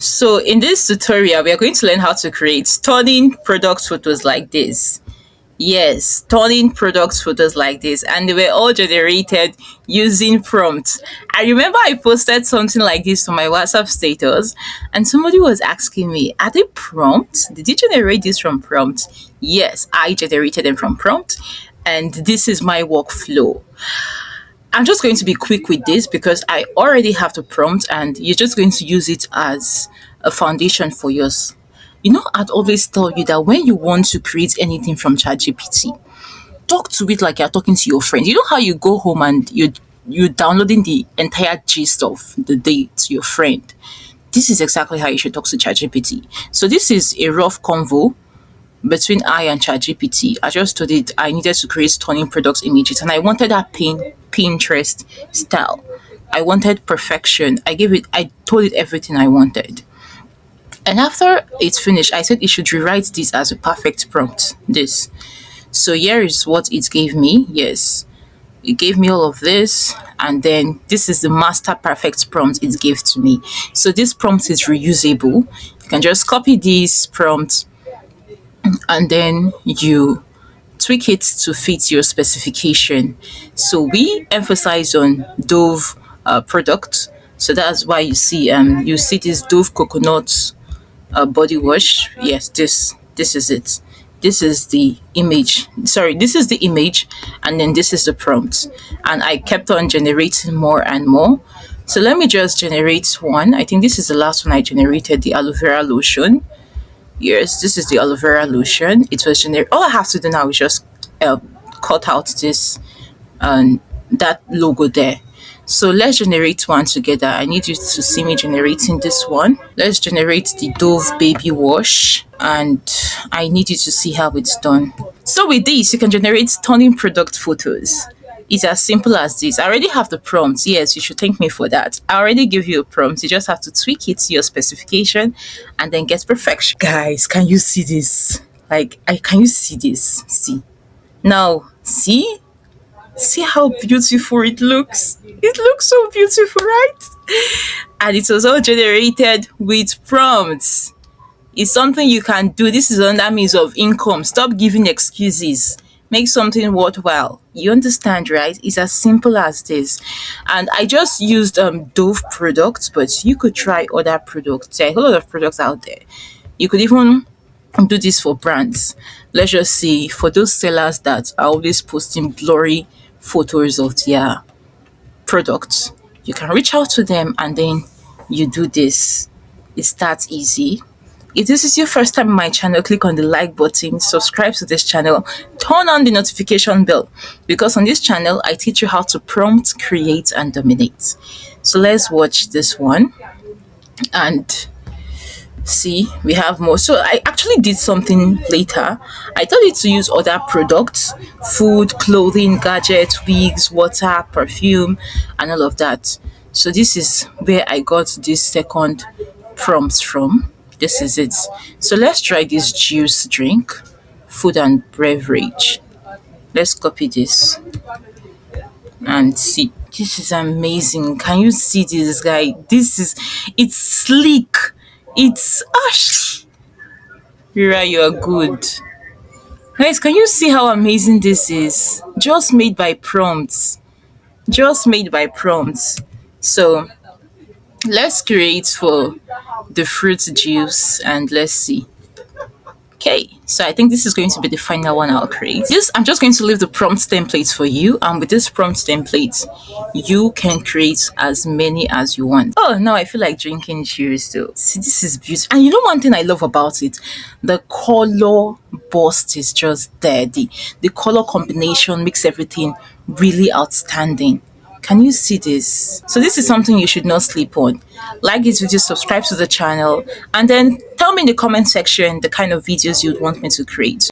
So in this tutorial, we are going to learn how to create stunning product photos like this. Yes, stunning product photos like this, and they were all generated using prompts. I remember I posted something like this on my WhatsApp status, and somebody was asking me, "Are they prompts? Did you generate this from prompts?" Yes, I generated them from prompt, and this is my workflow. I'm just going to be quick with this because I already have the prompt, and you're just going to use it as a foundation for yours. You know, I'd always tell you that when you want to create anything from ChatGPT, talk to it like you're talking to your friend. You know how you go home and you're downloading the entire gist of the day to your friend. This is exactly how you should talk to ChatGPT. So this is a rough convo between I and ChatGPT. I just told it I needed to create stunning product images, and I wanted that Pinterest style. I wanted perfection. I told it everything I wanted. And after it's finished, I said it should rewrite this as a perfect prompt. This. So here is what it gave me. Yes. It gave me all of this, and then this is the master perfect prompt it gave to me. So this prompt is reusable. You can just copy this prompt and then you tweak it to fit your specification. So we emphasize on Dove product. So that's why you see this Dove coconut body wash. Yes, this is it. This is the image. Sorry, this is the image, and then this is the prompt. And I kept on generating more and more. So let me just generate one. I think this is the last one I generated, the aloe vera lotion. Yes, this is the aloe vera lotion. It was generated. All I have to do now is just cut out this and that logo there. So let's generate one together. I need you to see me generating this one. Let's generate the Dove baby wash, and I need you to see how it's done. So with this, you can generate stunning product photos. It's as simple as this. I already have the prompts. Yes, you should thank me for that. I already give you a prompt. You just have to tweak it to your specification and then get perfection. Guys, can you see this? Can you see this? See. Now, see? See how beautiful it looks? It looks so beautiful, right? And it was all generated with prompts. It's something you can do. This is another means of income. Stop giving excuses. Make something worthwhile. You understand, right? It's as simple as this. And I just used Dove products, but you could try other products. There are a lot of products out there. You could even do this for brands. Let's just see, for those sellers that are always posting blurry photos of their products, you can reach out to them and then you do this. It's that easy. If this is your first time on my channel, click on the like button, subscribe to this channel, turn on the notification bell, because on this channel I teach you how to prompt, create, and dominate. So let's watch this one and see, we have more. So I actually did something later. I told it to use other products: food, clothing, gadgets, wigs, water, perfume, and all of that. So this is where I got this second prompt from. This is it. So let's try this juice drink, food and beverage. Let's copy this and see. This is amazing. Can you see this guy? It's sleek. It's Ash. Rira, you are good. Guys, can you see how amazing this is? Just made by prompts. Just made by prompts. So let's create for the fruit juice and let's see. Okay, so I think this is going to be the final one I'll create. I'm just going to leave the prompt template for you, and with this prompt template, you can create as many as you want. Oh, now I feel like drinking juice though. See, this is beautiful. And you know one thing I love about it? The color burst is just there. The color combination makes everything really outstanding. Can you see this? So this is something you should not sleep on. Like this video, subscribe to the channel, and then tell me in the comment section the kind of videos you'd want me to create.